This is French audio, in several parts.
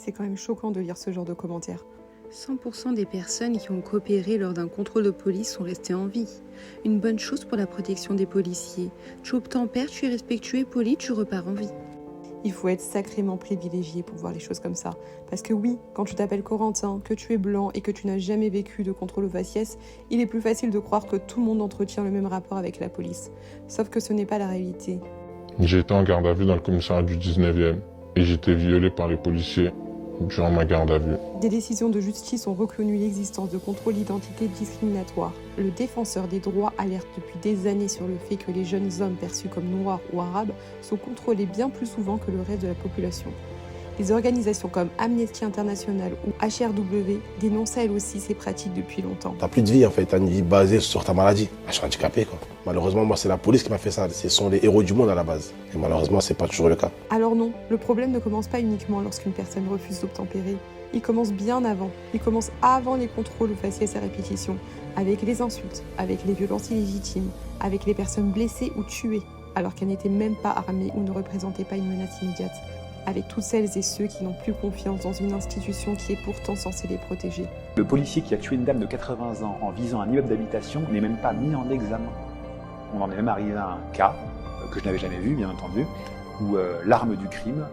C'est quand même choquant de lire ce genre de commentaires. 100% des personnes qui ont coopéré lors d'un contrôle de police sont restées en vie. Une bonne chose pour la protection des policiers. Tu obtempères, tu es respectueux et poli, tu repars en vie. Il faut être sacrément privilégié pour voir les choses comme ça. Parce que oui, quand tu t'appelles Corentin, que tu es blanc et que tu n'as jamais vécu de contrôle au faciès, il est plus facile de croire que tout le monde entretient le même rapport avec la police. Sauf que ce n'est pas la réalité. J'ai été en garde à vue dans le commissariat du 19e et j'ai été violé par les policiers durant ma garde à vue. Des décisions de justice ont reconnu l'existence de contrôles d'identité discriminatoires. Le défenseur des droits alerte depuis des années sur le fait que les jeunes hommes perçus comme noirs ou arabes sont contrôlés bien plus souvent que le reste de la population. Les organisations comme Amnesty International ou HRW dénoncent elles aussi ces pratiques depuis longtemps. T'as plus de vie en fait, t'as une vie basée sur ta maladie. Je suis handicapé quoi. Malheureusement, moi c'est la police qui m'a fait ça. Ce sont les héros du monde à la base. Et malheureusement, c'est pas toujours le cas. Alors non, le problème ne commence pas uniquement lorsqu'une personne refuse d'obtempérer. Il commence bien avant. Il commence avant les contrôles au faciès à répétition, avec les insultes, avec les violences illégitimes, avec les personnes blessées ou tuées, alors qu'elles n'étaient même pas armées ou ne représentaient pas une menace immédiate, avec toutes celles et ceux qui n'ont plus confiance dans une institution qui est pourtant censée les protéger. Le policier qui a tué une dame de 80 ans en visant un immeuble d'habitation n'est même pas mis en examen. On en est même arrivé à un cas, que je n'avais jamais vu bien entendu, où l'arme du crime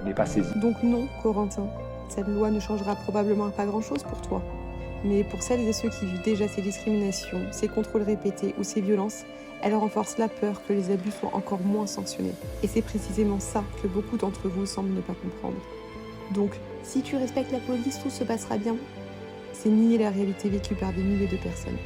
n'est pas saisie. Donc non, Corentin, cette loi ne changera probablement pas grand-chose pour toi. Mais pour celles et ceux qui vivent déjà ces discriminations, ces contrôles répétés ou ces violences, elle renforce la peur que les abus soient encore moins sanctionnés. Et c'est précisément ça que beaucoup d'entre vous semblent ne pas comprendre. Donc, si tu respectes la police, tout se passera bien. C'est nier la réalité vécue par des milliers de personnes.